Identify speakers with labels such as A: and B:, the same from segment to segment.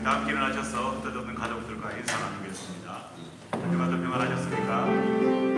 A: 다 함께 일어나셔서 뜻없는 가족들과 인사 나누겠습니다. 한 주간도 평안하셨습니까?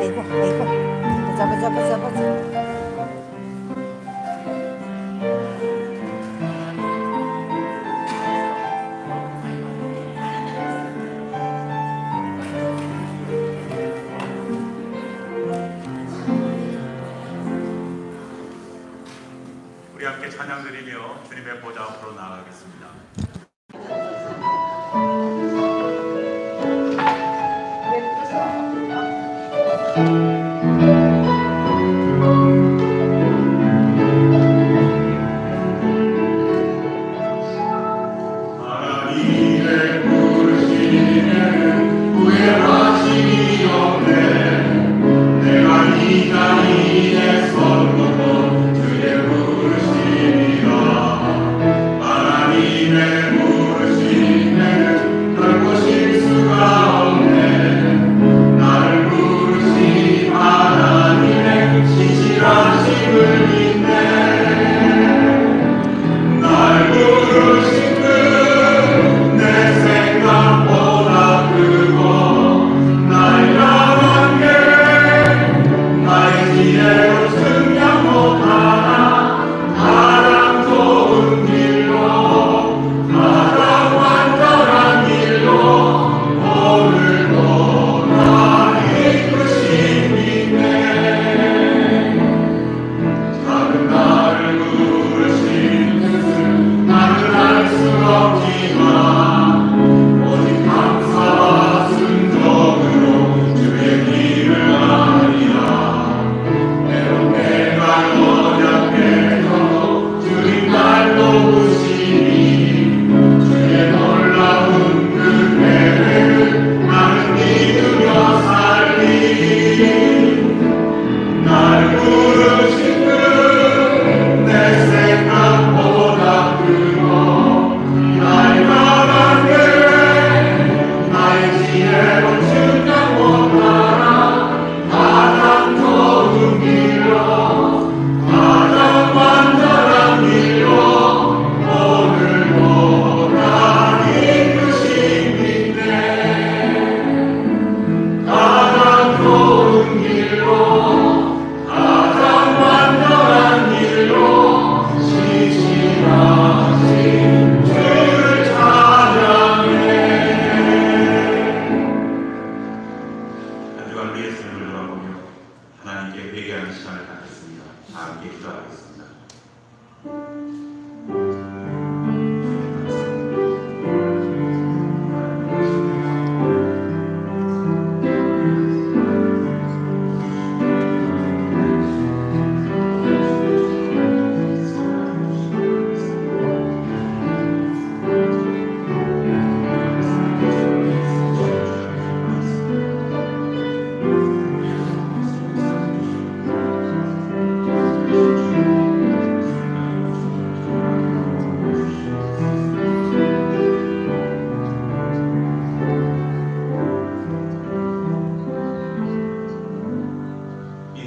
B: 아이고. 보자.
A: 우리 함께 찬양 드리며 주님의 보좌 앞으로 나아가겠습니다.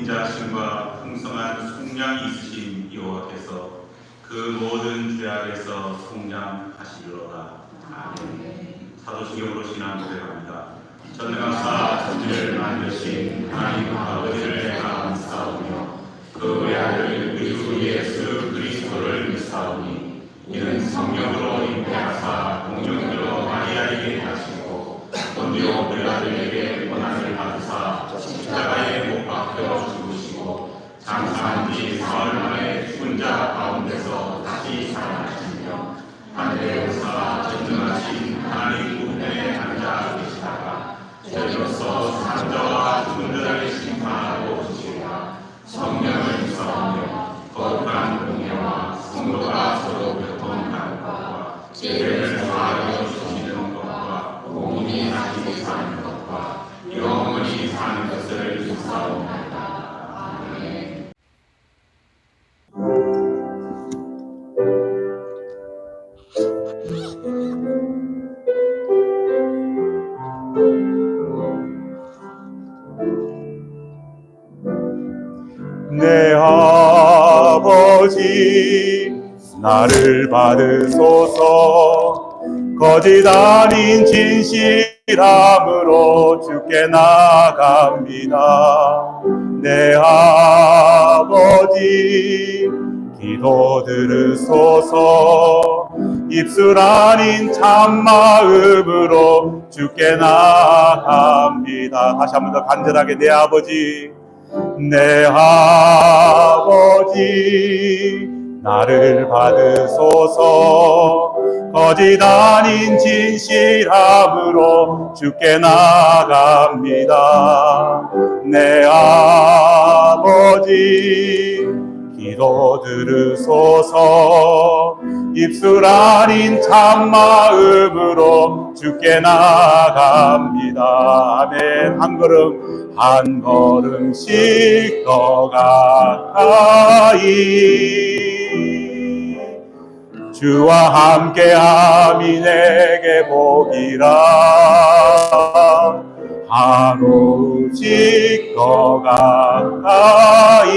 A: 인자하심과 풍성한 속량이 있으신 여호와께서 그 모든 죄악에서 속량하시리로다. 아멘. 사도신경으로 신앙 고백합니다. 전능하사 천지를 만드신 하나님 아버지를 내가 감사하오며 그 외아들 우리 주 예수 그리스도를 믿사오니 이는 성령으로 잉태하사 공중으로 마리아에게 하시고 본디오 빌라도에게 고난을 받으사 십자가에 못 박혀 죽으시고 장사한 지 사흘 만에 죽은 자 가운데서 다시 살아나시며 하늘에 오사 전능하신 하나님 우편에 앉아 계시다가 죄로서 산 자와 죽은 자를 심판하고 주시리라. 성령을 믿사오며 거룩한 공예와 성도가 서로 교통하는 것과 죄를 사하여 주시는 것과
C: 아버지 나를 받으소서. 거짓 아닌 진실함으로 주께 나갑니다. 내 아버지 기도 들으소서. 입술 아닌 참마음으로 주께 나갑니다. 다시 한 번 더 간절하게 내 아버지 내 아버지 나를 받으소서. 거짓 아닌 진실함으로 주께 나갑니다. 내 아버지 기도 들으소서. 입술 아닌 참마음으로 주께 나갑니다. 아멘. 한 걸음씩 더 가까이 주와 함께함이 내게 복이라. 하루씩 더 가까이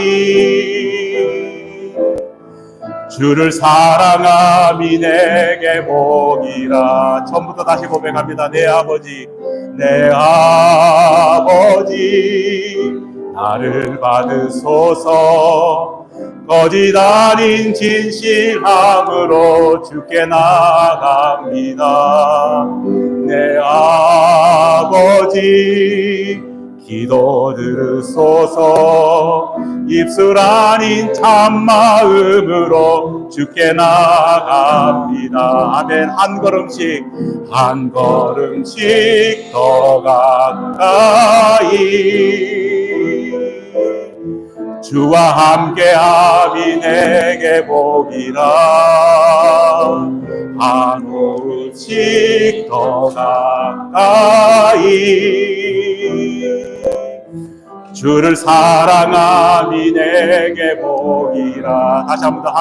C: 주를 사랑함이 내게 복이라. 처음부터 다시 고백합니다. 내 아버지 내 아버지 나를 받으소서. 거짓 아닌 진실함으로 주께 나갑니다. 내 아버지 기도 들으소서. 입술 아닌 참마음으로 주께 나갑니다. 아멘. 한 걸음씩 더 가까이 주와 함께함이 내게 복이라. 하루씩 더 가까이 주를 사랑함이 내게 복이라. 다시 한 번 더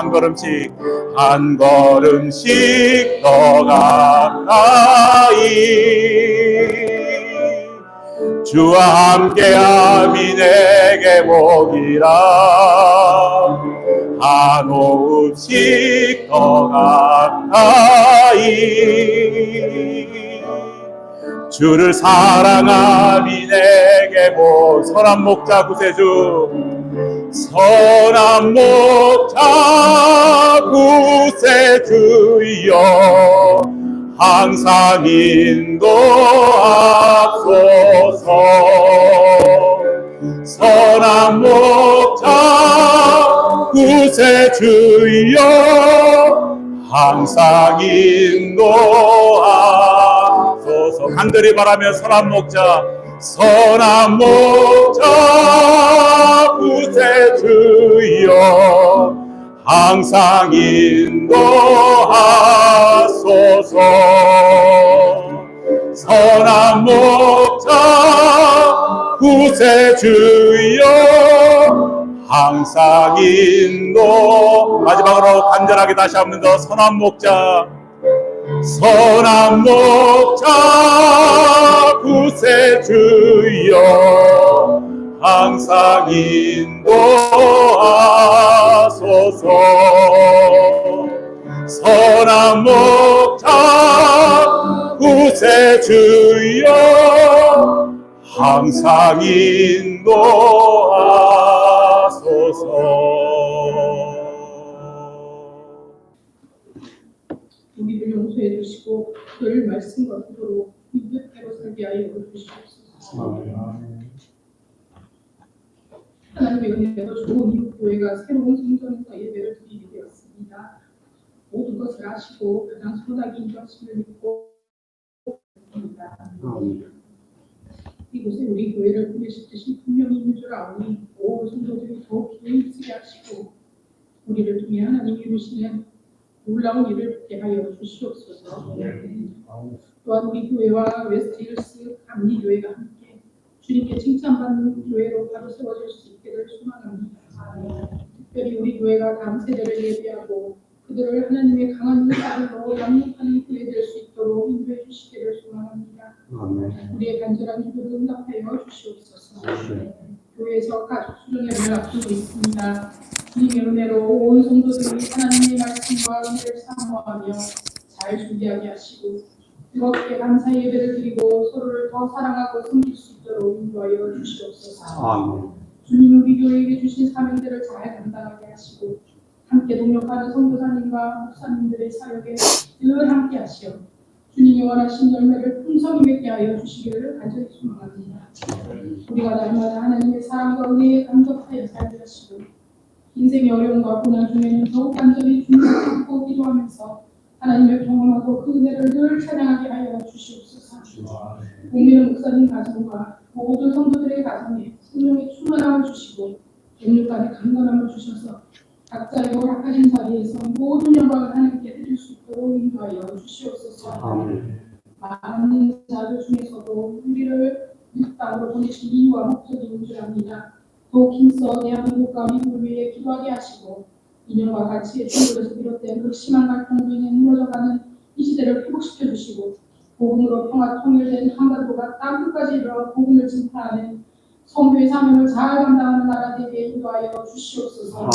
C: 한 걸음씩 더 가까이 주와 함께함이 내게 복이라. 한없씩 더 가까이 주를 사랑함이 내게 복. 선한 목자 구세주 선한 목자 구세주여 항상 인도하소서. 선한 목자 구세주여 항상 인도하소서. 간절히 바라며 선한 목자 구세주여 항상 인도하소서. 선한 목자 구세주여 항상 인도. 마지막으로 간절하게 다시 한 번 더 선한 목자 구세주여 항상 인도하소서. 선한 목자 구세주여 항상 인도하소서.
D: 우리를 용서해 주시고 늘 말씀과 기도로 인격대로 살게 하여 주시옵소서. 하나님의 은혜로 좋은 이웃교회가 새로운 성전에서 예배를 드리게 되었습니다. 모든 것을 아시고 가장 선하게 인도하심을 믿고 있습니다. 이곳에 우리 교회를 보내실 뜻이 분명히 있는 줄 아오니 온 성도들이 더욱 기도에 힘쓰게 하시고 우리를 통해 하나님이 이루시는 놀라운 일을 보게 하여 주시옵소서. 또한 우리 교회와 웨스트힐스 감리교회가 함께 주님께 칭찬받는 교회로 바로 세워질 수 있기를 소망합니다. 특별히 우리 교회가 다음 세대를 예비하고 그들을 하나님의 강한 은사로 양육하는 교회 될 수 있도록 인도해 주시기를 소망합니다. 우리의 간절한 기도를 응답하여 주시옵소서. 교회에서 가족 수련회를 앞두고 있습니다. 주님의 은혜로 온 성도들이 하나님의 말씀과 은혜를 사모하며 잘 준비하게 하시고 뜨겁게 감사 예배를 드리고 서로를 더 사랑하고 섬길 수 있도록 인도하여 주시옵소서. 주님 우리 교회에게 주신 사명들을 잘 감당하게 하시고 함께 동역하는 선교사님과 목사님들의 사역에 늘 함께 하시어 주님이 원하신 열매를 풍성히 맺게 하여 주시기를 간절히 소망합니다. 우리가 날마다 하나님의 사랑과 은혜에 감격하여 살게 하시고 인생의 어려움과 고난 중에는 더욱 간절히 주님을 찾고 기도하면서 하나님을 경험하고 그 은혜를 늘 찬양하게 하여 주시옵소서. 공민은 목사님 가정과 모든 성도들의 가정에 성령의 충만함을 주시고 영육간의 강건함을 주셔서 각자의 허락하신 자리에서 모든 영광을 하나님께 드릴 수 있도록 인도하여 주시옵소서. 많은 자들 중에서도 우리를 미국 땅으로 보내신 이유와 목적이 있는 줄 압니다. 더욱 힘써 대한민국과 미국을 위해 기도하게 하시고 이념과 가치의 충돌에서 비롯된 극심한 갈등으로 인해 무너져가는 이 시대를 회복시켜 주시고 복음으로 평화 통일된 한반도가 땅끝까지 이르러 복음을 증파하는 선교의 사명을 잘 감당하는 나라 되게 인도하여 주시옵소서.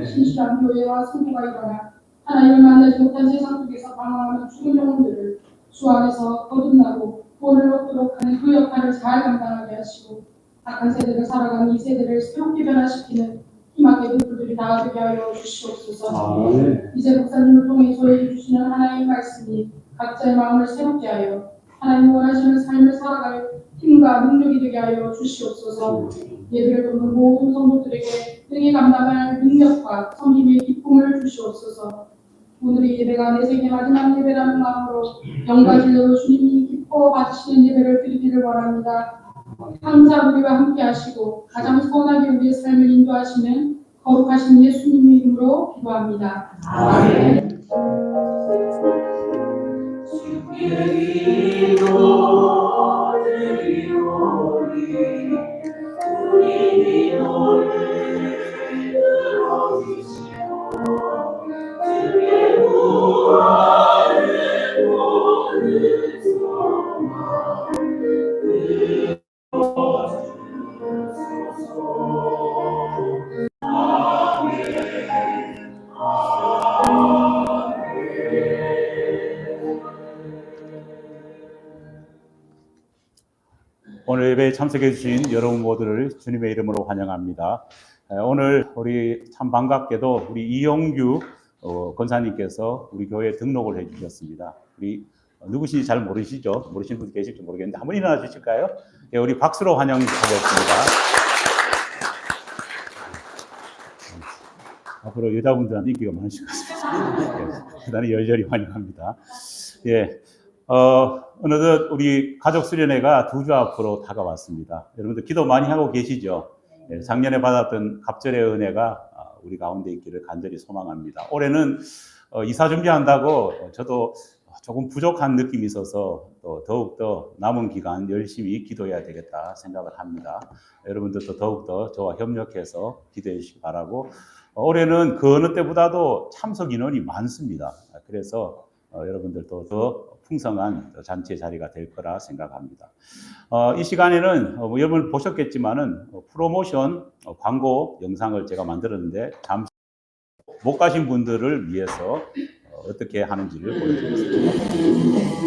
D: 신실한 교회와 선교가 일어나 하나님을 만나지 못한 세상 속에서 방황하는 죽은 영혼들을 주 안에서 거듭나고 구원을 얻도록 하는 그 역할을 잘 감당하게 하시고 악한 세대를 살아가는 이 세대를 새롭게 변화시키는 희망의 눈물들이 다 되게 하여 주시옵소서. 이제 목사님을 통해 저에게 주시는 하나님의 말씀이 각자의 마음을 새롭게 하여 하나님 원하시는 삶을 살아갈 힘과 능력이 되게 하여 주시옵소서. 예배를 돕는 모든 성도들에게 능히 감당할 능력과 성김의 기쁨을 주시옵소서. 오늘의 예배가 내 생애 마지막 예배라는 마음으로 영광질로 주님이 기뻐 받으시는 예배를 드리기를 원합니다. 항상 우리와 함께 하시고 가장 선하게 우리의 삶을 인도하시는 거룩하신 예수님의 이름으로 기도합니다. 아멘.
E: 주께 기도드리오니 우리 기도를 들어주시오. 주의 구원을 보는 소망
C: 오늘 예배에 참석해 주신 여러분 모두를 주님의 이름으로 환영합니다. 오늘 우리 참 반갑게도 우리 이용규 권사님께서 우리 교회에 등록을 해 주셨습니다. 우리 누구신지 잘 모르시죠? 모르시는 분 계실지 모르겠는데 한번 일어나 주실까요? 예, 우리 박수로 환영하겠습니다. 앞으로 여자분들한테 인기가 많으실 것 같습니다. 예, 대단히 열렬히 환영합니다. 예. 어느덧 우리 가족 수련회가 2주 앞으로 다가왔습니다. 여러분들 기도 많이 하고 계시죠? 네, 작년에 받았던 갑절의 은혜가 우리 가운데 있기를 간절히 소망합니다. 올해는 이사 준비한다고 저도 조금 부족한 느낌이 있어서 또 더욱더 남은 기간 열심히 기도해야 되겠다 생각을 합니다. 여러분들도 더욱더 저와 협력해서 기도해 주시기 바라고, 올해는 그 어느 때보다도 참석 인원이 많습니다. 그래서 여러분들도 더 풍성한 잔치의 자리가 될 거라 생각합니다. 이 시간에는 여러분 보셨겠지만은 프로모션 광고 영상을 제가 만들었는데 잠시 못 가신 분들을 위해서 어떻게 하는지를 보여드리겠습니다.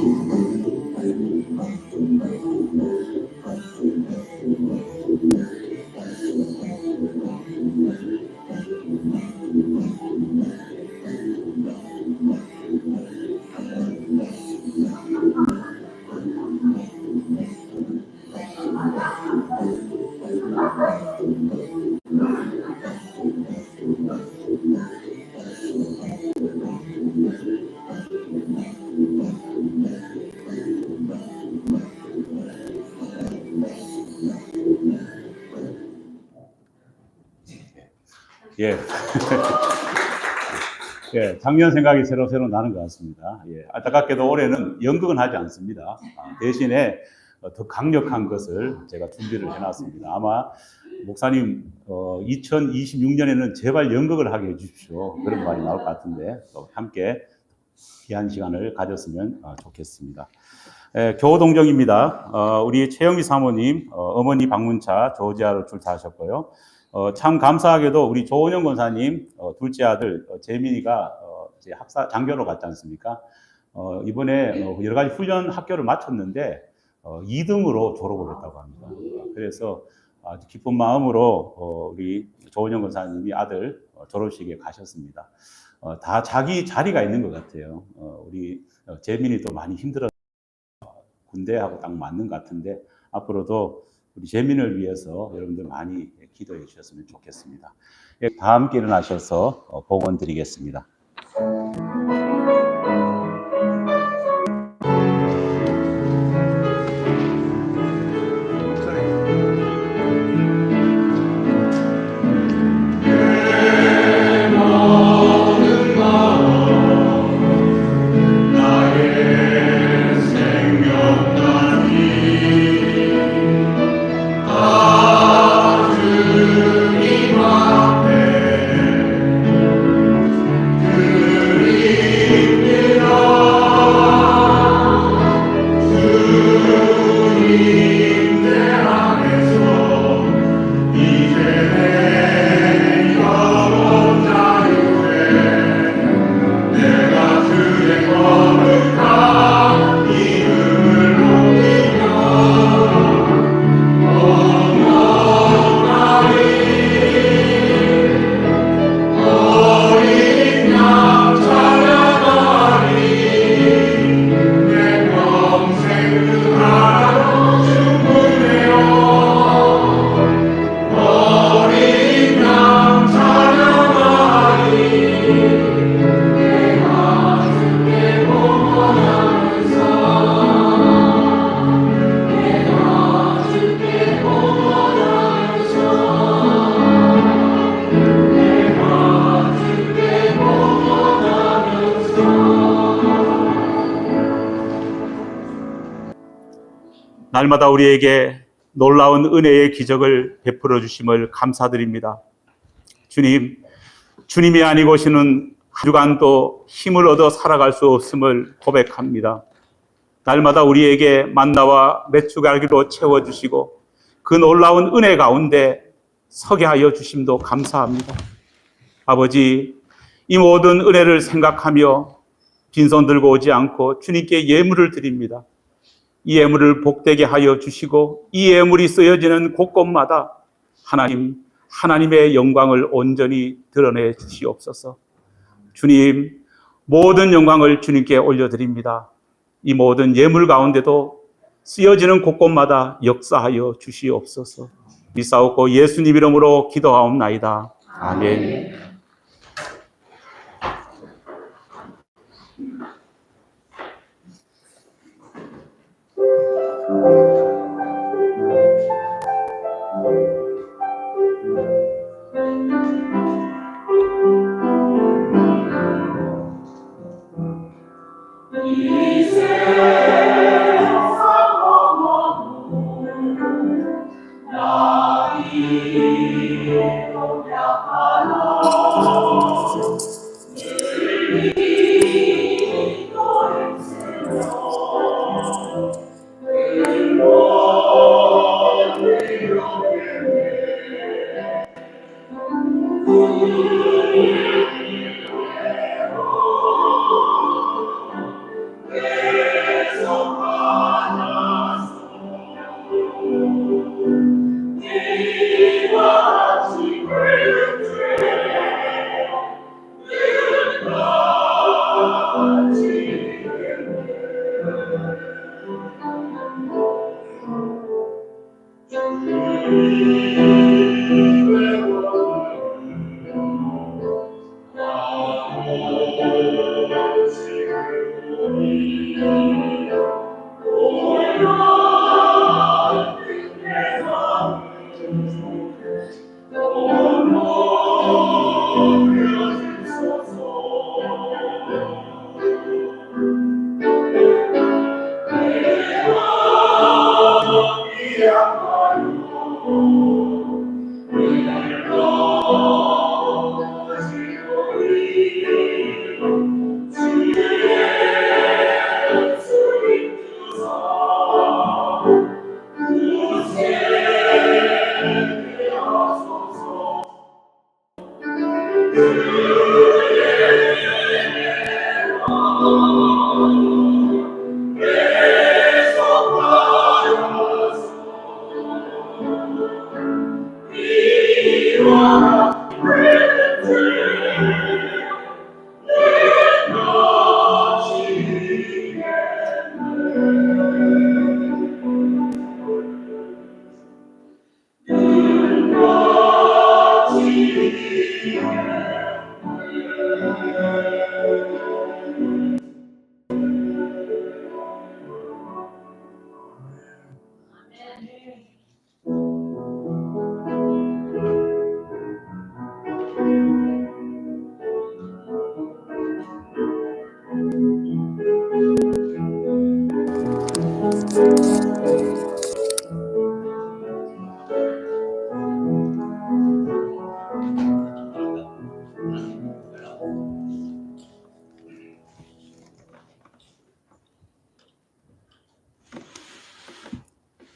C: 예. 예, 작년 생각이 새로 나는 것 같습니다. 예, 안타깝게도 올해는 연극은 하지 않습니다. 대신에 더 강력한 것을 제가 준비를 해놨습니다. 아마 목사님 2026년에는 제발 연극을 하게 해주십시오. 그런 말이 나올 것 같은데 또 함께 귀한 시간을 가졌으면 좋겠습니다. 교동정입니다. 우리 최영미 사모님, 어머니 방문차 조지아로 출타하셨고요. 참 감사하게도 우리 조은영 권사님 둘째 아들 재민이가 이제 장교로 갔지 않습니까? 이번에 여러 가지 훈련 학교를 마쳤는데 2등으로 졸업을 했다고 합니다. 그래서 아주 기쁜 마음으로 우리 조은영 권사님이 아들 졸업식에 가셨습니다. 다 자기 자리가 있는 것 같아요. 우리 재민이도 많이 힘들어 군대하고 딱 맞는 것 같은데 앞으로도 우리 재민을 위해서 여러분들 많이 기도해 주셨으면 좋겠습니다. 다 함께 일어나셔서 복원 드리겠습니다. 날마다 우리에게 놀라운 은혜의 기적을 베풀어 주심을 감사드립니다. 주님, 주님이 아니고서는 한 주간도 힘을 얻어 살아갈 수 없음을 고백합니다. 날마다 우리에게 만나와 메추가기로 채워주시고 그 놀라운 은혜 가운데 서게 하여 주심도 감사합니다. 아버지, 이 모든 은혜를 생각하며 빈손 들고 오지 않고 주님께 예물을 드립니다. 이 예물을 복되게 하여 주시고 이 예물이 쓰여지는 곳곳마다 하나님의 영광을 온전히 드러내 주시옵소서. 주님, 모든 영광을 주님께 올려드립니다. 이 모든 예물 가운데도 쓰여지는 곳곳마다 역사하여 주시옵소서. 믿사옵고 예수님 이름으로 기도하옵나이다. 아멘.
E: Yeah.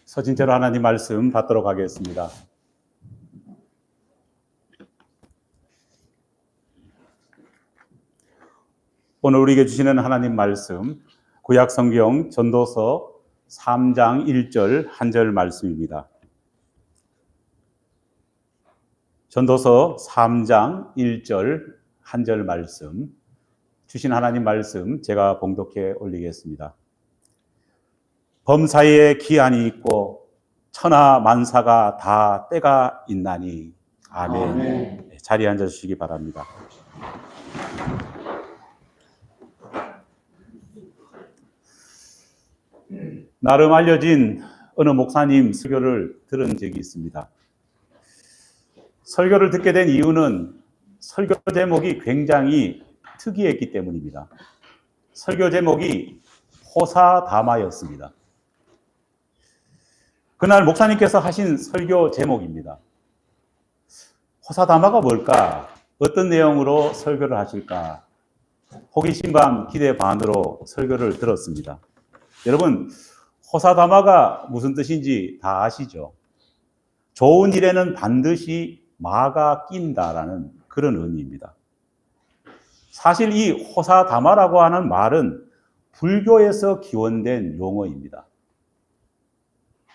C: 서진태로 하나님 말씀 받도록 하겠습니다. 오늘 우리에게 주시는 하나님 말씀, 구약 성경 전도서 3장 1절 한 절 말씀입니다. 전도서 3장 1절 한 절 말씀, 주신 하나님 말씀 제가 봉독해 올리겠습니다. 범사에 기한이 있고 천하 만사가 다 때가 있나니. 아멘.
E: 아멘.
C: 네, 자리에 앉아주시기 바랍니다. 나름 알려진 어느 목사님 설교를 들은 적이 있습니다. 설교를 듣게 된 이유는 설교 제목이 굉장히 특이했기 때문입니다. 설교 제목이 호사다마였습니다. 그날 목사님께서 하신 설교 제목입니다. 호사다마가 뭘까? 어떤 내용으로 설교를 하실까? 호기심 반 기대 반으로 설교를 들었습니다. 여러분, 호사다마가 무슨 뜻인지 다 아시죠? 좋은 일에는 반드시 마가 낀다라는 그런 의미입니다. 사실 이 호사다마라고 하는 말은 불교에서 기원된 용어입니다.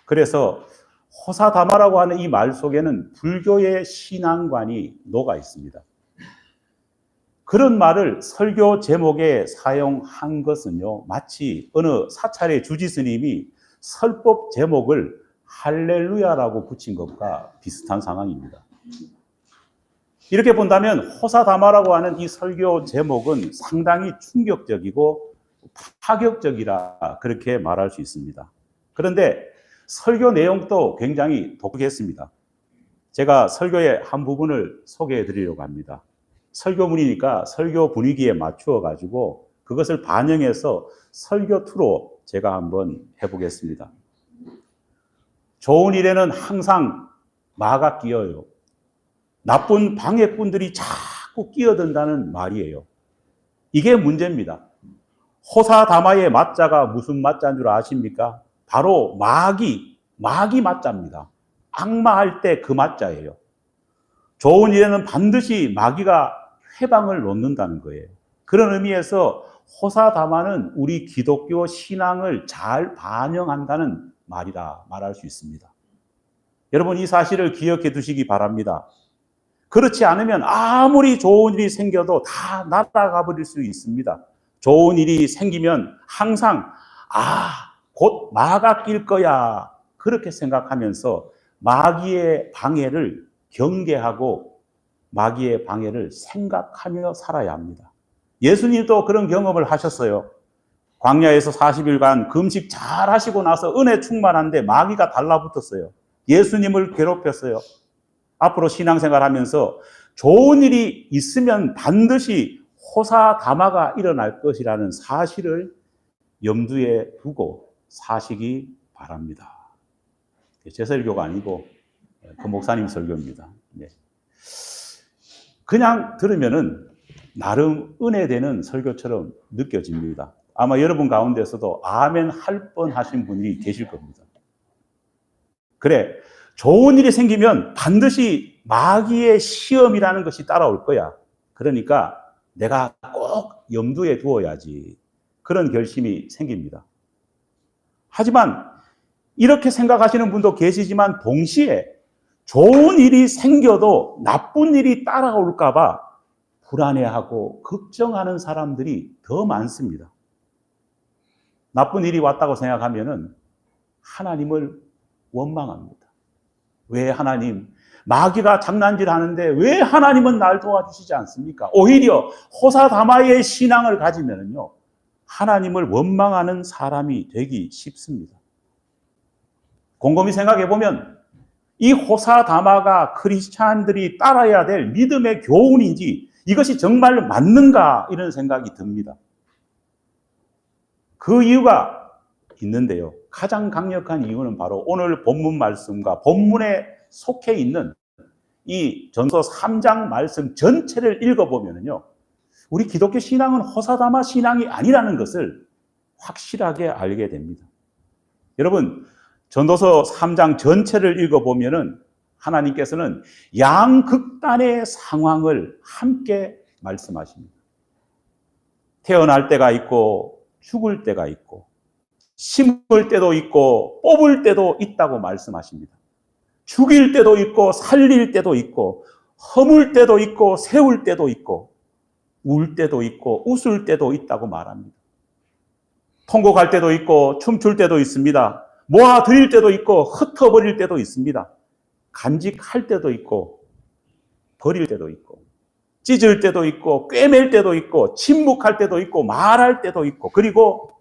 C: 그래서 호사다마라고 하는 이 말 속에는 불교의 신앙관이 녹아 있습니다. 그런 말을 설교 제목에 사용한 것은요, 마치 어느 사찰의 주지 스님이 설법 제목을 할렐루야라고 붙인 것과 비슷한 상황입니다. 이렇게 본다면 호사다마라고 하는 이 설교 제목은 상당히 충격적이고 파격적이라 그렇게 말할 수 있습니다. 그런데 설교 내용도 굉장히 독특했습니다. 제가 설교의 한 부분을 소개해 드리려고 합니다. 설교문이니까 설교 분위기에 맞추어 가지고 그것을 반영해서 설교 투로 제가 한번 해보겠습니다. 좋은 일에는 항상 마가 끼어요. 나쁜 방해꾼들이 자꾸 끼어든다는 말이에요. 이게 문제입니다. 호사다마의 맞자가 무슨 맞자인 줄 아십니까? 바로 마귀 맞자입니다. 악마할 때 그 맞자예요. 좋은 일에는 반드시 마귀가 회방을 놓는다는 거예요. 그런 의미에서 호사다마는 우리 기독교 신앙을 잘 반영한다는 말이라 말할 수 있습니다. 여러분, 이 사실을 기억해 두시기 바랍니다. 그렇지 않으면 아무리 좋은 일이 생겨도 다 날아가 버릴 수 있습니다. 좋은 일이 생기면 항상 곧 마가 낄 거야, 그렇게 생각하면서 마귀의 방해를 경계하고 마귀의 방해를 생각하며 살아야 합니다. 예수님도 그런 경험을 하셨어요. 광야에서 40일간 금식 잘 하시고 나서 은혜 충만한데 마귀가 달라붙었어요. 예수님을 괴롭혔어요. 앞으로 신앙생활 하면서 좋은 일이 있으면 반드시 호사다마가 일어날 것이라는 사실을 염두에 두고 사시기 바랍니다. 제 설교가 아니고 그 목사님 설교입니다. 네. 그냥 들으면은 나름 은혜되는 설교처럼 느껴집니다. 아마 여러분 가운데서도 아멘 할 뻔하신 분이 계실 겁니다. 그래, 좋은 일이 생기면 반드시 마귀의 시험이라는 것이 따라올 거야. 그러니까 내가 꼭 염두에 두어야지. 그런 결심이 생깁니다. 하지만 이렇게 생각하시는 분도 계시지만 동시에 좋은 일이 생겨도 나쁜 일이 따라올까 봐 불안해하고 걱정하는 사람들이 더 많습니다. 나쁜 일이 왔다고 생각하면은 하나님을 원망합니다. 왜 하나님, 마귀가 장난질 하는데 왜 하나님은 날 도와주시지 않습니까? 오히려 호사다마의 신앙을 가지면은요, 하나님을 원망하는 사람이 되기 쉽습니다. 곰곰이 생각해 보면 이 호사다마가 크리스찬들이 따라야 될 믿음의 교훈인지 이것이 정말 맞는가, 이런 생각이 듭니다. 그 이유가 있는데요. 가장 강력한 이유는 바로 오늘 본문 말씀과 본문에 속해 있는 이 전서 3장 말씀 전체를 읽어보면요, 우리 기독교 신앙은 호사다마 신앙이 아니라는 것을 확실하게 알게 됩니다. 여러분, 전도서 3장 전체를 읽어보면은 하나님께서는 양극단의 상황을 함께 말씀하십니다. 태어날 때가 있고 죽을 때가 있고 심을 때도 있고 뽑을 때도 있다고 말씀하십니다. 죽일 때도 있고 살릴 때도 있고 허물 때도 있고 세울 때도 있고 울 때도 있고 웃을 때도 있다고 말합니다. 통곡할 때도 있고 춤출 때도 있습니다. 모아드릴 때도 있고 흩어버릴 때도 있습니다. 간직할 때도 있고 버릴 때도 있고 찢을 때도 있고 꿰맬 때도 있고 침묵할 때도 있고 말할 때도 있고 그리고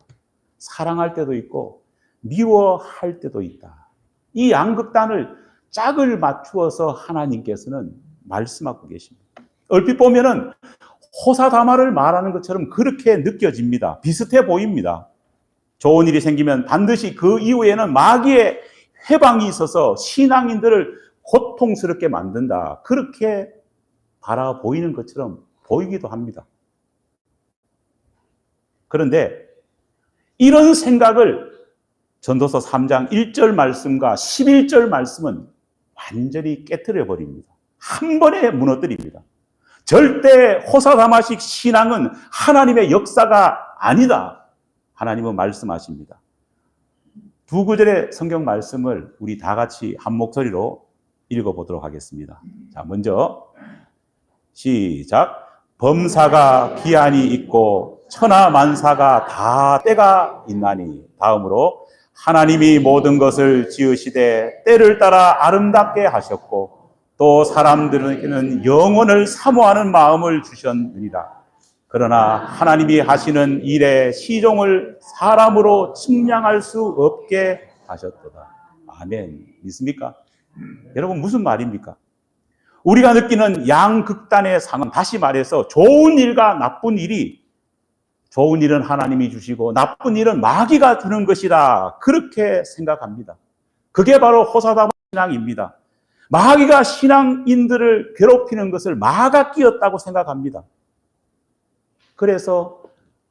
C: 사랑할 때도 있고 미워할 때도 있다. 이 양극단을 짝을 맞추어서 하나님께서는 말씀하고 계십니다. 얼핏 보면은 호사다마를 말하는 것처럼 그렇게 느껴집니다. 비슷해 보입니다. 좋은 일이 생기면 반드시 그 이후에는 마귀의 해방이 있어서 신앙인들을 고통스럽게 만든다. 그렇게 바라 보이는 것처럼 보이기도 합니다. 그런데 이런 생각을 전도서 3장 1절 말씀과 11절 말씀은 완전히 깨트려 버립니다. 한 번에 무너뜨립니다. 절대 호사다마식 신앙은 하나님의 역사가 아니다. 하나님은 말씀하십니다. 두 구절의 성경 말씀을 우리 다 같이 한 목소리로 읽어보도록 하겠습니다. 자, 먼저 시작. 범사가 기한이 있고 천하 만사가 다 때가 있나니. 다음으로 하나님이 모든 것을 지으시되 때를 따라 아름답게 하셨고 또 사람들에게는 영원을 사모하는 마음을 주셨느니라. 그러나 하나님이 하시는 일의 시종을 사람으로 측량할 수 없게 하셨도다. 아멘. 믿습니까? 여러분, 무슨 말입니까? 우리가 느끼는 양극단의 상황, 다시 말해서 좋은 일과 나쁜 일이, 좋은 일은 하나님이 주시고 나쁜 일은 마귀가 주는 것이다, 그렇게 생각합니다. 그게 바로 호사다마 신앙입니다. 마귀가 신앙인들을 괴롭히는 것을 마가 끼었다고 생각합니다. 그래서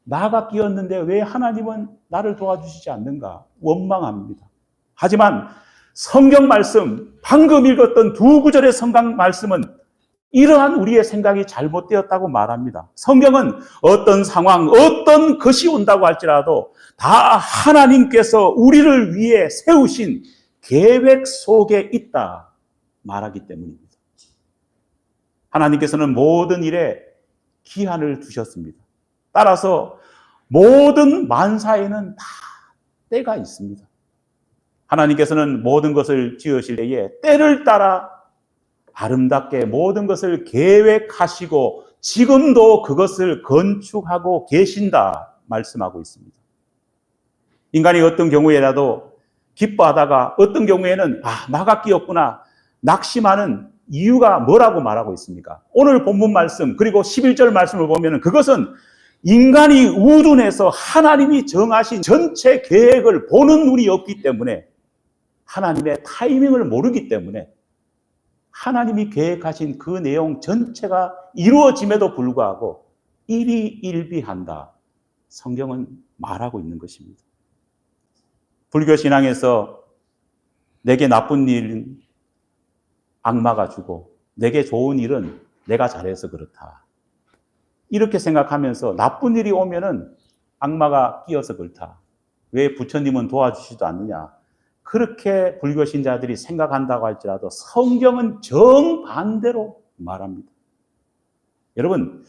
C: 나가 끼었는데 왜 하나님은 나를 도와주시지 않는가 원망합니다. 하지만 성경 말씀, 방금 읽었던 두 구절의 성경 말씀은 이러한 우리의 생각이 잘못되었다고 말합니다. 성경은 어떤 상황, 어떤 것이 온다고 할지라도 다 하나님께서 우리를 위해 세우신 계획 속에 있다 말하기 때문입니다. 하나님께서는 모든 일에 기한을 두셨습니다. 따라서 모든 만사에는 다 때가 있습니다. 하나님께서는 모든 것을 지으실 때에 때를 따라 아름답게 모든 것을 계획하시고 지금도 그것을 건축하고 계신다 말씀하고 있습니다. 인간이 어떤 경우에라도 기뻐하다가 어떤 경우에는 나가 끼었구나 낙심하는 이유가 뭐라고 말하고 있습니까? 오늘 본문 말씀 그리고 11절 말씀을 보면 그것은 인간이 우둔해서 하나님이 정하신 전체 계획을 보는 눈이 없기 때문에, 하나님의 타이밍을 모르기 때문에 하나님이 계획하신 그 내용 전체가 이루어짐에도 불구하고 일희일비한다, 성경은 말하고 있는 것입니다. 불교 신앙에서 내게 나쁜 일은 악마가 주고 내게 좋은 일은 내가 잘해서 그렇다, 이렇게 생각하면서 나쁜 일이 오면은 악마가 끼어서 그렇다, 왜 부처님은 도와주시지도 않느냐, 그렇게 불교 신자들이 생각한다고 할지라도 성경은 정반대로 말합니다. 여러분,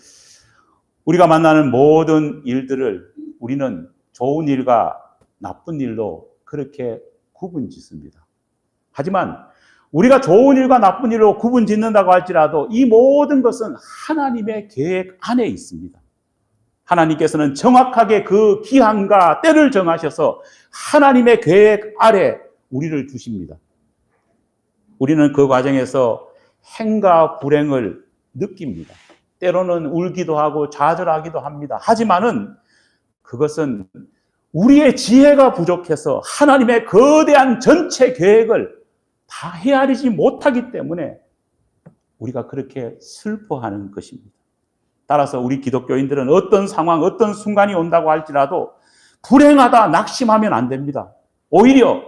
C: 우리가 만나는 모든 일들을 우리는 좋은 일과 나쁜 일로 그렇게 구분짓습니다. 하지만 우리가 좋은 일과 나쁜 일로 구분짓는다고 할지라도 이 모든 것은 하나님의 계획 안에 있습니다. 하나님께서는 정확하게 그 기한과 때를 정하셔서 하나님의 계획 아래 우리를 두십니다. 우리는 그 과정에서 행과 불행을 느낍니다. 때로는 울기도 하고 좌절하기도 합니다. 하지만은 그것은 우리의 지혜가 부족해서 하나님의 거대한 전체 계획을 다 헤아리지 못하기 때문에 우리가 그렇게 슬퍼하는 것입니다. 따라서 우리 기독교인들은 어떤 상황, 어떤 순간이 온다고 할지라도 불행하다, 낙심하면 안 됩니다. 오히려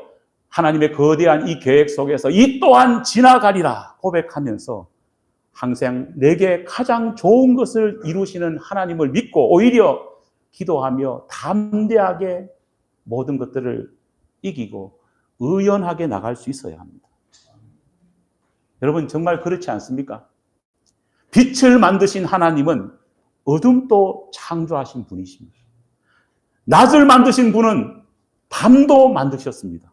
C: 하나님의 거대한 이 계획 속에서 이 또한 지나가리라 고백하면서 항상 내게 가장 좋은 것을 이루시는 하나님을 믿고 오히려 기도하며 담대하게 모든 것들을 이기고 의연하게 나갈 수 있어야 합니다. 여러분 정말 그렇지 않습니까? 빛을 만드신 하나님은 어둠도 창조하신 분이십니다. 낮을 만드신 분은 밤도 만드셨습니다.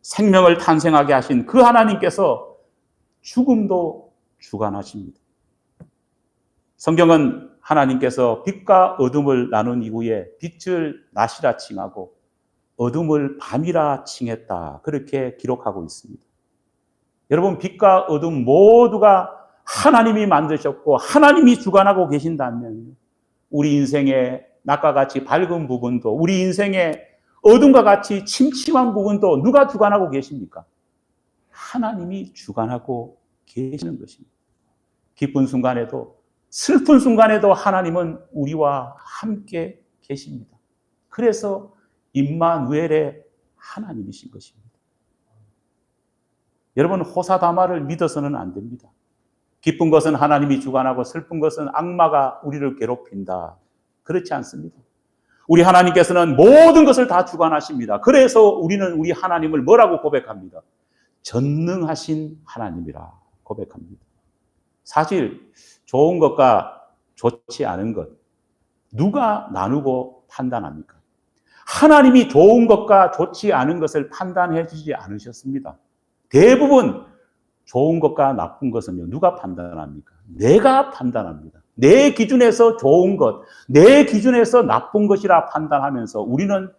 C: 생명을 탄생하게 하신 그 하나님께서 죽음도 주관하십니다. 성경은 하나님께서 빛과 어둠을 나눈 이후에 빛을 낮이라 칭하고 어둠을 밤이라 칭했다. 그렇게 기록하고 있습니다. 여러분 빛과 어둠 모두가 하나님이 만드셨고 하나님이 주관하고 계신다면 우리 인생의 낮과 같이 밝은 부분도 우리 인생의 어둠과 같이 침침한 부분도 누가 주관하고 계십니까? 하나님이 주관하고 계시는 것입니다. 기쁜 순간에도 슬픈 순간에도 하나님은 우리와 함께 계십니다. 그래서 임마누엘의 하나님이신 것입니다. 여러분 호사다마를 믿어서는 안 됩니다. 기쁜 것은 하나님이 주관하고 슬픈 것은 악마가 우리를 괴롭힌다. 그렇지 않습니다. 우리 하나님께서는 모든 것을 다 주관하십니다. 그래서 우리는 우리 하나님을 뭐라고 고백합니다? 전능하신 하나님이라 고백합니다. 사실 좋은 것과 좋지 않은 것 누가 나누고 판단합니까? 하나님이 좋은 것과 좋지 않은 것을 판단해 주지 않으셨습니다. 대부분 좋은 것과 나쁜 것은요, 누가 판단합니까? 내가 판단합니다. 내 기준에서 좋은 것, 내 기준에서 나쁜 것이라 판단하면서 우리는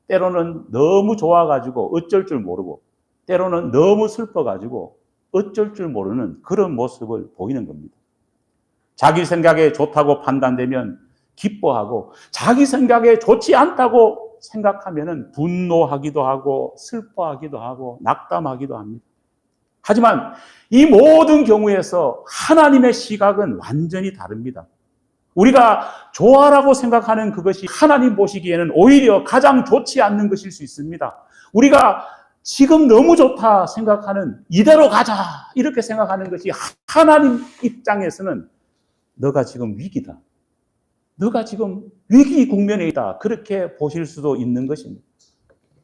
C: 때로는 너무 좋아가지고 어쩔 줄 모르고 때로는 너무 슬퍼가지고 어쩔 줄 모르는 그런 모습을 보이는 겁니다. 자기 생각에 좋다고 판단되면 기뻐하고 자기 생각에 좋지 않다고 생각하면 분노하기도 하고 슬퍼하기도 하고 낙담하기도 합니다. 하지만 이 모든 경우에서 하나님의 시각은 완전히 다릅니다. 우리가 좋아라고 생각하는 그것이 하나님 보시기에는 오히려 가장 좋지 않는 것일 수 있습니다. 우리가 지금 너무 좋다 생각하는 이대로 가자 이렇게 생각하는 것이 하나님 입장에서는 너가 지금 위기다. 너가 지금 위기 국면에 있다. 그렇게 보실 수도 있는 것입니다.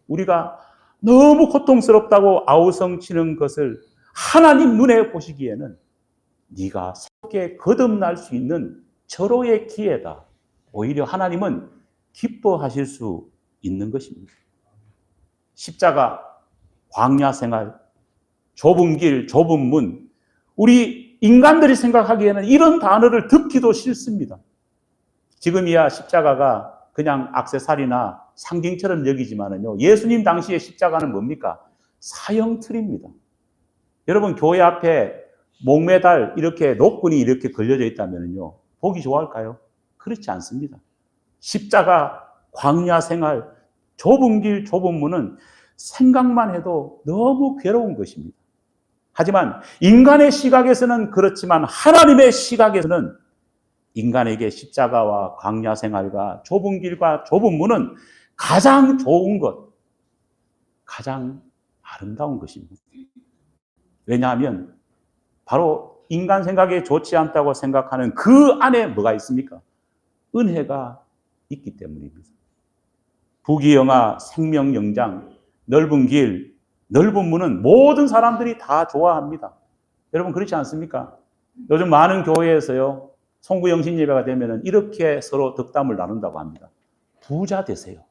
C: 우리가 너무 고통스럽다고 아우성치는 것을 하나님 눈에 보시기에는 네가 새롭게 거듭날 수 있는 절호의 기회다. 오히려 하나님은 기뻐하실 수 있는 것입니다. 십자가, 광야 생활, 좁은 길, 좁은 문, 우리 인간들이 생각하기에는 이런 단어를 듣기도 싫습니다. 지금이야 십자가가 그냥 액세서리나 상징처럼 여기지만은요, 예수님 당시의 십자가는 뭡니까? 사형틀입니다. 여러분, 교회 앞에 목매달 이렇게 노끈이 이렇게 걸려져 있다면요, 보기 좋아할까요? 그렇지 않습니다. 십자가, 광야 생활, 좁은 길, 좁은 문은 생각만 해도 너무 괴로운 것입니다. 하지만 인간의 시각에서는 그렇지만 하나님의 시각에서는 인간에게 십자가와 광야 생활과 좁은 길과 좁은 문은 가장 좋은 것, 가장 아름다운 것입니다. 왜냐하면 바로 인간 생각에 좋지 않다고 생각하는 그 안에 뭐가 있습니까? 은혜가 있기 때문입니다. 부귀영화, 생명영장, 넓은 길, 넓은 문은 모든 사람들이 다 좋아합니다. 여러분 그렇지 않습니까? 요즘 많은 교회에서요, 송구영신 예배가 되면 이렇게 서로 덕담을 나눈다고 합니다. 부자 되세요.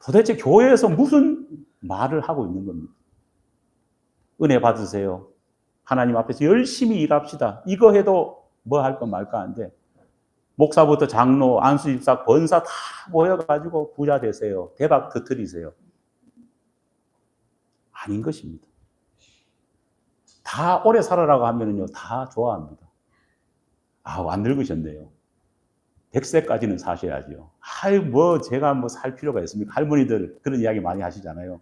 C: 도대체 교회에서 무슨 말을 하고 있는 겁니까? 은혜 받으세요. 하나님 앞에서 열심히 일합시다. 이거 해도 뭐 할까 말까 한데 목사부터 장로, 안수집사, 권사 다 모여가지고 부자 되세요. 대박 터뜨리세요. 아닌 것입니다. 다 오래 살아라고 하면요, 다 좋아합니다. 안 늙으셨네요. 100세까지는 사셔야죠. 제가 뭐 살 필요가 있습니까? 할머니들 그런 이야기 많이 하시잖아요.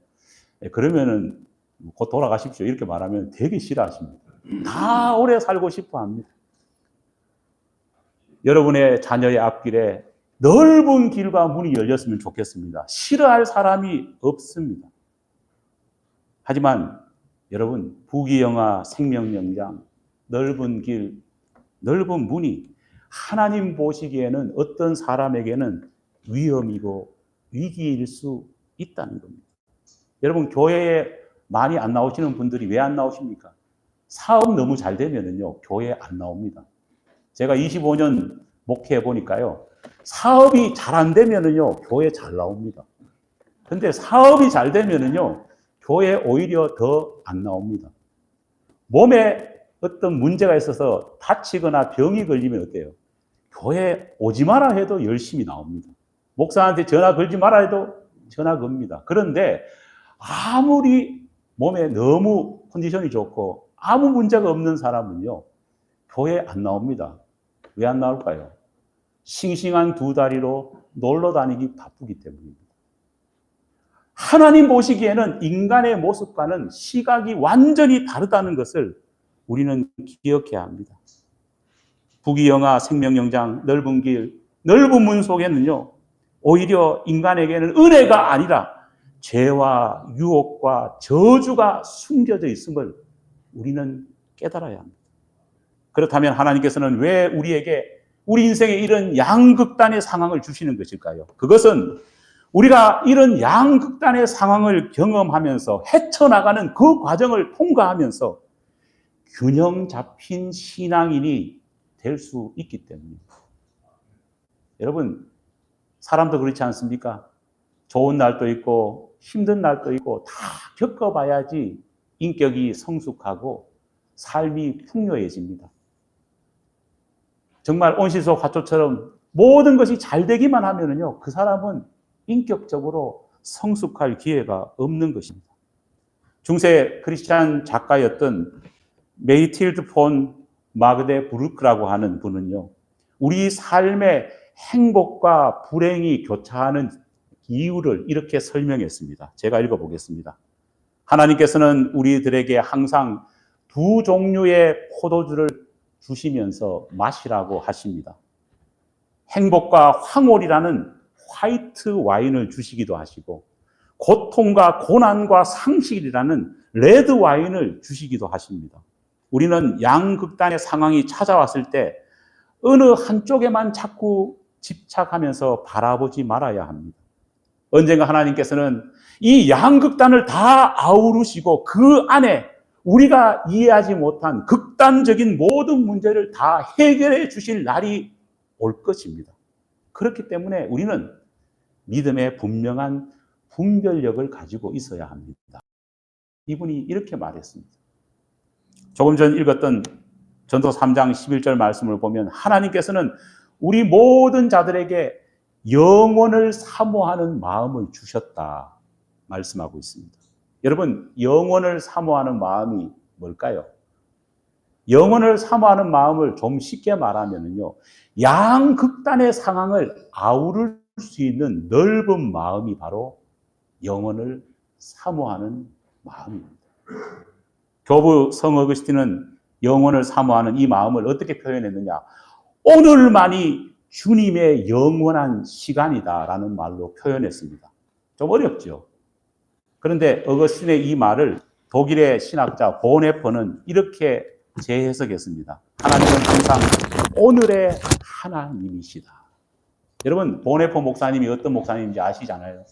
C: 그러면은 곧 돌아가십시오. 이렇게 말하면 되게 싫어하십니다. 다 오래 살고 싶어 합니다. 여러분의 자녀의 앞길에 넓은 길과 문이 열렸으면 좋겠습니다. 싫어할 사람이 없습니다. 하지만 여러분, 부귀영화, 생명연장, 넓은 길, 넓은 문이 하나님 보시기에는 어떤 사람에게는 위험이고 위기일 수 있다는 겁니다. 여러분, 교회에 많이 안 나오시는 분들이 왜 안 나오십니까? 사업 너무 잘 되면은요, 교회에 안 나옵니다. 제가 25년 목회해 보니까요, 사업이 잘 안 되면은요, 교회 잘 나옵니다. 근데 사업이 잘 되면은요, 교회 오히려 더 안 나옵니다. 몸에 어떤 문제가 있어서 다치거나 병이 걸리면 어때요? 교회 오지 마라 해도 열심히 나옵니다. 목사한테 전화 걸지 마라 해도 전화 겁니다. 그런데 아무리 몸에 너무 컨디션이 좋고 아무 문제가 없는 사람은요, 교회 안 나옵니다. 왜 안 나올까요? 싱싱한 두 다리로 놀러 다니기 바쁘기 때문입니다. 하나님 보시기에는 인간의 모습과는 시각이 완전히 다르다는 것을 우리는 기억해야 합니다. 부귀영화, 생명연장, 넓은 길, 넓은 문 속에는요, 오히려 인간에게는 은혜가 아니라 죄와 유혹과 저주가 숨겨져 있음을 우리는 깨달아야 합니다. 그렇다면 하나님께서는 왜 우리에게 우리 인생에 이런 양극단의 상황을 주시는 것일까요? 그것은 우리가 이런 양극단의 상황을 경험하면서 헤쳐나가는 그 과정을 통과하면서 균형 잡힌 신앙인이 될 수 있기 때문입니다. 여러분, 사람도 그렇지 않습니까? 좋은 날도 있고 힘든 날도 있고 다 겪어봐야지 인격이 성숙하고 삶이 풍요해집니다. 정말 온실속 화초처럼 모든 것이 잘 되기만 하면은요, 그 사람은 인격적으로 성숙할 기회가 없는 것입니다. 중세 크리스찬 작가였던 메이틸드 폰 마그데부르크라고 하는 분은요, 우리 삶의 행복과 불행이 교차하는 이유를 이렇게 설명했습니다. 제가 읽어보겠습니다. 하나님께서는 우리들에게 항상 두 종류의 포도주를 주시면서 마시라고 하십니다. 행복과 황홀이라는 화이트 와인을 주시기도 하시고, 고통과 고난과 상실이라는 레드 와인을 주시기도 하십니다. 우리는 양극단의 상황이 찾아왔을 때 어느 한쪽에만 자꾸 집착하면서 바라보지 말아야 합니다. 언젠가 하나님께서는 이 양극단을 다 아우르시고 그 안에 우리가 이해하지 못한 극단적인 모든 문제를 다 해결해 주실 날이 올 것입니다. 그렇기 때문에 우리는 믿음의 분명한 분별력을 가지고 있어야 합니다. 이분이 이렇게 말했습니다. 조금 전 읽었던 전도 3장 11절 말씀을 보면 하나님께서는 우리 모든 자들에게 영원을 사모하는 마음을 주셨다 말씀하고 있습니다. 여러분, 영원을 사모하는 마음이 뭘까요? 영원을 사모하는 마음을 좀 쉽게 말하면요, 양극단의 상황을 아우를 수 있는 넓은 마음이 바로 영원을 사모하는 마음입니다. 교부 성 어거스틴은 영원을 사모하는 이 마음을 어떻게 표현했느냐? 오늘만이 주님의 영원한 시간이다라는 말로 표현했습니다. 좀 어렵죠? 그런데 어거스틴의 이 말을 독일의 신학자 보네퍼는 이렇게 재해석했습니다. 하나님은 항상 오늘의 하나님이시다. 여러분, 보네퍼 목사님이 어떤 목사님인지 아시잖아요.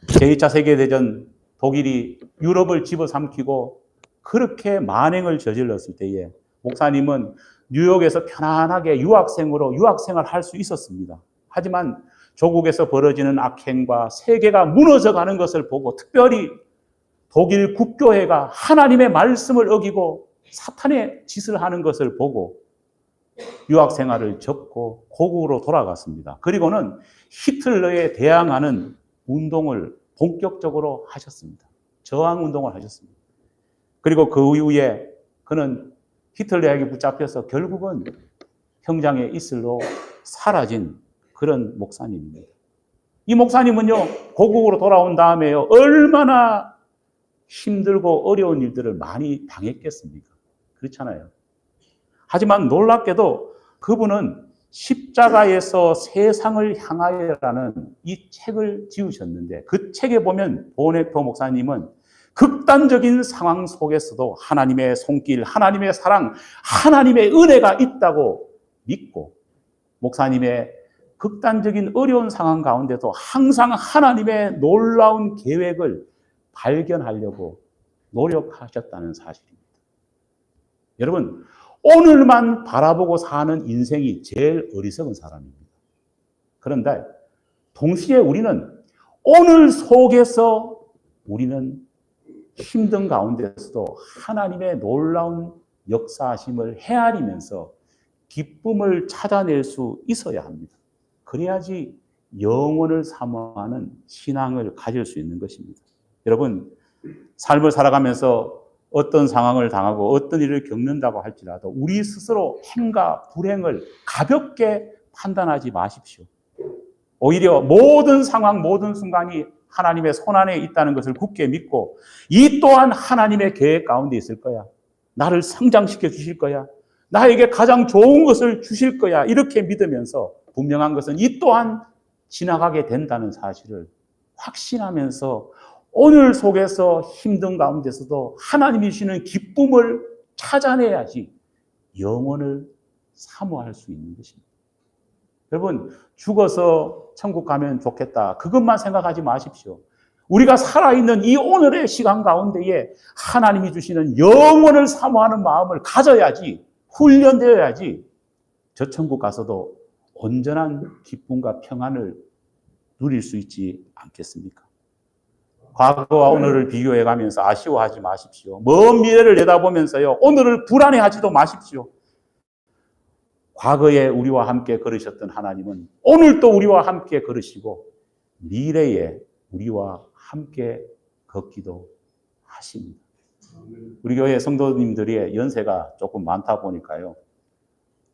C: 제2차 세계대전 독일이 유럽을 집어삼키고 그렇게 만행을 저질렀을 때에 목사님은 뉴욕에서 편안하게 유학생으로 유학생활을 할 수 있었습니다. 하지만 조국에서 벌어지는 악행과 세계가 무너져가는 것을 보고, 특별히 독일 국교회가 하나님의 말씀을 어기고 사탄의 짓을 하는 것을 보고 유학생활을 접고 고국으로 돌아갔습니다. 그리고는 히틀러에 대항하는 운동을 본격적으로 하셨습니다. 저항운동을 하셨습니다. 그리고 그 이후에 그는 히틀러에게 붙잡혀서 결국은 형장의 이슬로 사라진 그런 목사님입니다. 이 목사님은요, 고국으로 돌아온 다음에요, 얼마나 힘들고 어려운 일들을 많이 당했겠습니까? 그렇잖아요. 하지만 놀랍게도 그분은 십자가에서 세상을 향하여라는 이 책을 지으셨는데, 그 책에 보면 보네토 목사님은 극단적인 상황 속에서도 하나님의 손길, 하나님의 사랑, 하나님의 은혜가 있다고 믿고, 목사님의 극단적인 어려운 상황 가운데도 항상 하나님의 놀라운 계획을 발견하려고 노력하셨다는 사실입니다. 여러분, 오늘만 바라보고 사는 인생이 제일 어리석은 사람입니다. 그런데 동시에 우리는 오늘 속에서 우리는 힘든 가운데서도 하나님의 놀라운 역사하심을 헤아리면서 기쁨을 찾아낼 수 있어야 합니다. 그래야지 영혼을 사모하는 신앙을 가질 수 있는 것입니다. 여러분, 삶을 살아가면서 어떤 상황을 당하고 어떤 일을 겪는다고 할지라도 우리 스스로 행과 불행을 가볍게 판단하지 마십시오. 오히려 모든 상황, 모든 순간이 하나님의 손안에 있다는 것을 굳게 믿고, 이 또한 하나님의 계획 가운데 있을 거야. 나를 성장시켜 주실 거야. 나에게 가장 좋은 것을 주실 거야. 이렇게 믿으면서 분명한 것은 이 또한 지나가게 된다는 사실을 확신하면서 오늘 속에서 힘든 가운데서도 하나님이 주시는 기쁨을 찾아내야지 영혼을 사모할 수 있는 것입니다. 여러분, 죽어서 천국 가면 좋겠다, 그것만 생각하지 마십시오. 우리가 살아있는 이 오늘의 시간 가운데에 하나님이 주시는 영혼을 사모하는 마음을 가져야지, 훈련되어야지 저 천국 가서도 온전한 기쁨과 평안을 누릴 수 있지 않겠습니까? 과거와 오늘을 비교해 가면서 아쉬워하지 마십시오. 먼 미래를 내다보면서요, 오늘을 불안해하지도 마십시오. 과거에 우리와 함께 걸으셨던 하나님은 오늘도 우리와 함께 걸으시고 미래에 우리와 함께 걷기도 하십니다. 우리 교회 성도님들의 연세가 조금 많다 보니까요,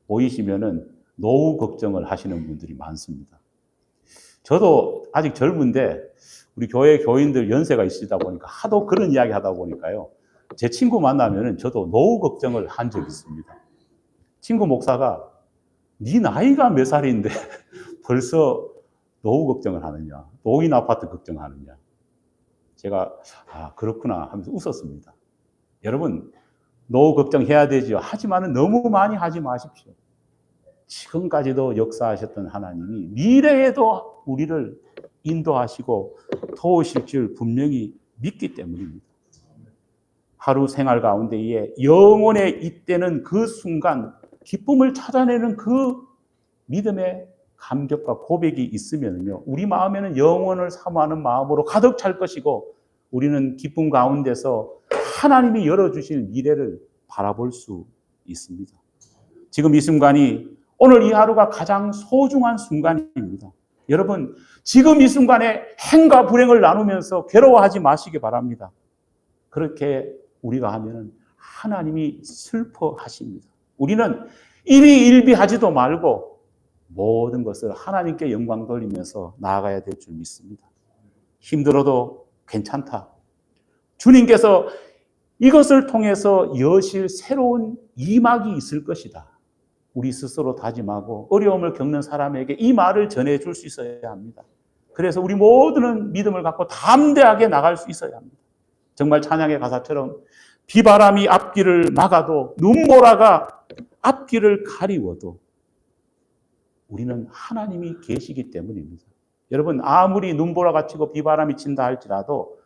C: 보이시면은 노후 걱정을 하시는 분들이 많습니다. 저도 아직 젊은데 우리 교회 교인들 연세가 있으다 보니까 하도 그런 이야기 하다 보니까요, 제 친구 만나면은 저도 노후 걱정을 한 적이 있습니다. 친구 목사가 네 나이가 몇 살인데 벌써 노후 걱정을 하느냐, 노인 아파트 걱정하느냐. 제가 그렇구나 하면서 웃었습니다. 여러분, 노후 걱정해야 되죠. 하지만 너무 많이 하지 마십시오. 지금까지도 역사하셨던 하나님이 미래에도 우리를 인도하시고 도우실 줄 분명히 믿기 때문입니다. 하루 생활 가운데에 영혼에 잇대는 그 순간 기쁨을 찾아내는 그 믿음의 감격과 고백이 있으면요, 우리 마음에는 영혼을 사모하는 마음으로 가득 찰 것이고, 우리는 기쁨 가운데서 하나님이 열어주실 미래를 바라볼 수 있습니다. 지금 이 순간이, 오늘 이 하루가 가장 소중한 순간입니다. 여러분, 지금 이 순간에 행과 불행을 나누면서 괴로워하지 마시기 바랍니다. 그렇게 우리가 하면 하나님이 슬퍼하십니다. 우리는 일희일비하지도 말고 모든 것을 하나님께 영광 돌리면서 나아가야 될 줄 믿습니다. 힘들어도 괜찮다. 주님께서 이것을 통해서 여실 새로운 이막이 있을 것이다. 우리 스스로 다짐하고 어려움을 겪는 사람에게 이 말을 전해줄 수 있어야 합니다. 그래서 우리 모두는 믿음을 갖고 담대하게 나갈 수 있어야 합니다. 정말 찬양의 가사처럼 비바람이 앞길을 막아도, 눈보라가 앞길을 가리워도 우리는 하나님이 계시기 때문입니다. 여러분, 아무리 눈보라가 치고 비바람이 친다 할지라도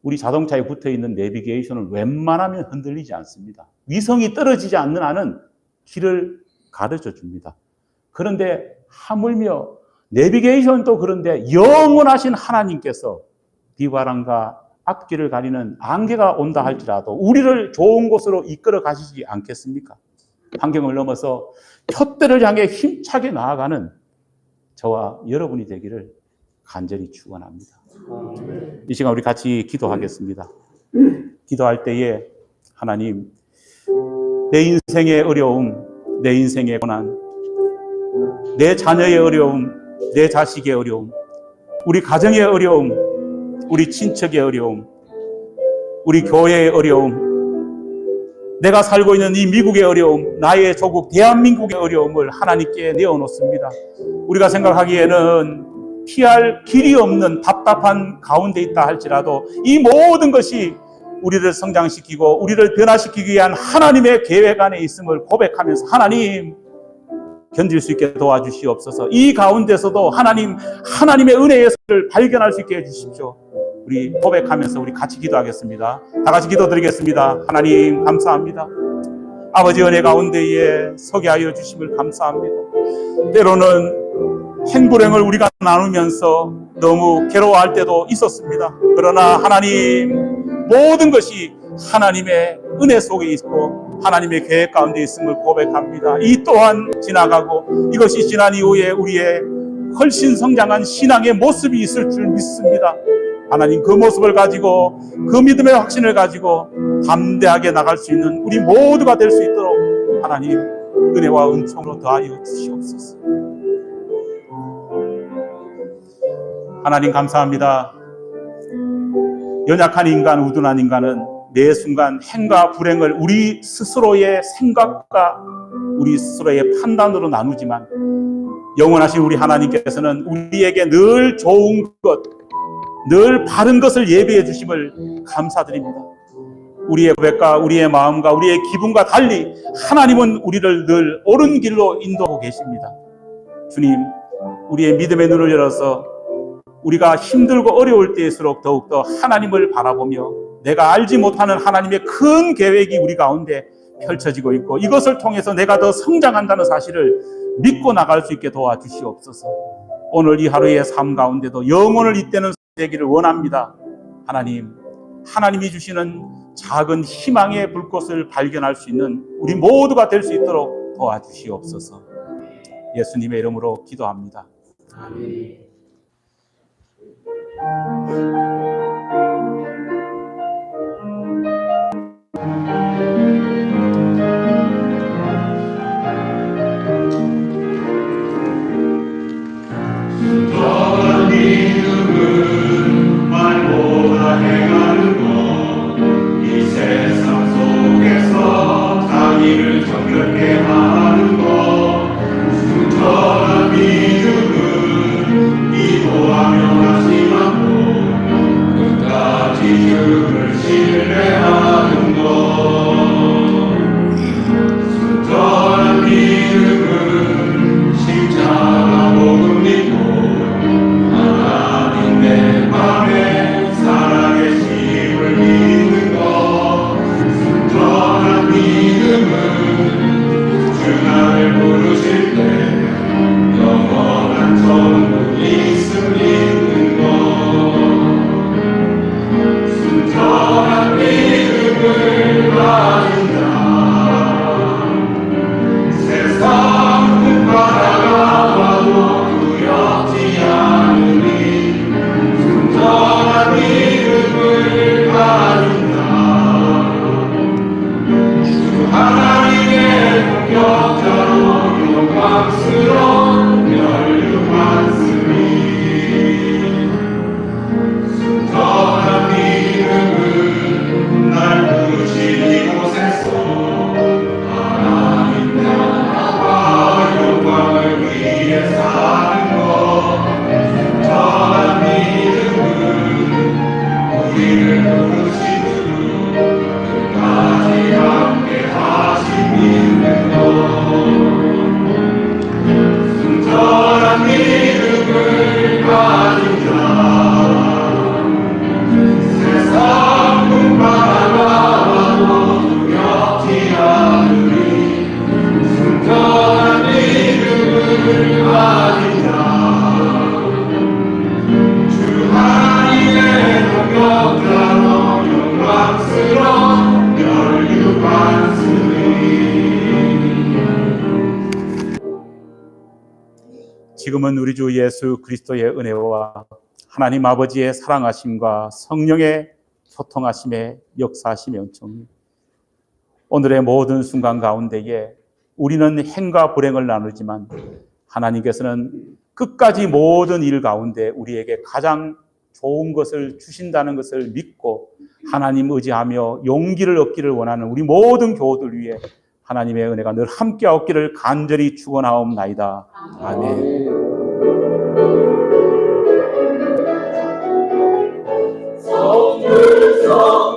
C: 우리 자동차에 붙어있는 내비게이션을 웬만하면 흔들리지 않습니다. 위성이 떨어지지 않는 한은 길을 가르쳐 줍니다. 그런데 하물며 내비게이션도 그런데 영원하신 하나님께서 비바람과 앞길을 가리는 안개가 온다 할지라도 우리를 좋은 곳으로 이끌어 가시지 않겠습니까? 환경을 넘어서 표대를 향해 힘차게 나아가는 저와 여러분이 되기를 간절히 축원합니다. 이 시간 우리 같이 기도하겠습니다. 기도할 때에 하나님, 내 인생의 어려움, 내 인생의 고난, 내 자녀의 어려움, 내 자식의 어려움, 우리 가정의 어려움, 우리 친척의 어려움, 우리 교회의 어려움, 내가 살고 있는 이 미국의 어려움, 나의 조국 대한민국의 어려움을 하나님께 내어놓습니다. 우리가 생각하기에는 피할 길이 없는 답답한 가운데 있다 할지라도 이 모든 것이 우리를 성장시키고 우리를 변화시키기 위한 하나님의 계획 안에 있음을 고백하면서 하나님 견딜 수 있게 도와주시옵소서. 이 가운데서도 하나님의 은혜의 손을 발견할 수 있게 해주십시오. 우리 고백하면서 우리 같이 기도하겠습니다. 다 같이 기도드리겠습니다. 하나님 감사합니다. 아버지 은혜 가운데에 서게 하여 주심을 감사합니다. 때로는 행불행을 우리가 나누면서 너무 괴로워할 때도 있었습니다. 그러나 하나님 모든 것이 하나님의 은혜 속에 있고 하나님의 계획 가운데 있음을 고백합니다. 이 또한 지나가고 이것이 지난 이후에 우리의 훨씬 성장한 신앙의 모습이 있을 줄 믿습니다. 하나님 그 모습을 가지고 그 믿음의 확신을 가지고 담대하게 나갈 수 있는 우리 모두가 될 수 있도록 하나님 은혜와 은총으로 더하여 주시옵소서. 하나님 감사합니다. 연약한 인간, 우둔한 인간은 매 순간 행과 불행을 우리 스스로의 생각과 우리 스스로의 판단으로 나누지만 영원하신 우리 하나님께서는 우리에게 늘 좋은 것, 늘 바른 것을 예비해 주심을 감사드립니다. 우리의 고백과 우리의 마음과 우리의 기분과 달리 하나님은 우리를 늘 옳은 길로 인도하고 계십니다. 주님, 우리의 믿음의 눈을 열어서 우리가 힘들고 어려울 때일수록 더욱더 하나님을 바라보며 내가 알지 못하는 하나님의 큰 계획이 우리 가운데 펼쳐지고 있고 이것을 통해서 내가 더 성장한다는 사실을 믿고 나갈 수 있게 도와주시옵소서. 오늘 이 하루의 삶 가운데도 영혼을 잇대는 되기를 원합니다. 하나님이 주시는 작은 희망의 불꽃을 발견할 수 있는 우리 모두가 될 수 있도록 도와주시옵소서. 예수님의 이름으로 기도합니다. 아멘.
E: 너의 믿음은 말보다 행하는 것, 이 세상 속에서 자기를 정결케 하는 것, 순전한 믿음은 기도하며 다짐하고 끝까지 주를 신뢰하는 것, 순전한 믿음은 십자가 복음 믿고 하나님 내 맘에 살아계심을 믿는 것, 순전한 믿음은 주 나를 부르실 때 영원한 천국이 있음 믿는 것, 순전한 믿음을 가진 자 세상 풍파가 와도 두렵지 않으니 순전한 믿음을 가진 주 하나님의 공격자로 영광스러운 멸류 관습이 순전한 믿음은 날 부르신 이곳에서 하나님 나라와 영광을 위해 사는 것, 순전한 믿음은 우리를 부르신 주 끝까지 함께 하신 믿는 것, 순전한 믿음을 가진 자 세상 풍파가 와도 두렵지 않으니 순전한 믿음을 가진 자주 하나님의 동역자로 영광스러운 멸류 관습이
C: 지금은 우리 주 예수 그리스도의 은혜와 하나님 아버지의 사랑하심과 성령의 교통하심의 역사하심의 은총이 오늘의 모든 순간 가운데에 우리는 행과 불행을 나누지만 하나님께서는 끝까지 모든 일 가운데 우리에게 가장 좋은 것을 주신다는 것을 믿고 하나님 의지하며 용기를 얻기를 원하는 우리 모든 교우들 위해 하나님의 은혜가 늘 함께 없기를 간절히 축원하옵나이다. 아멘.
E: 성불 성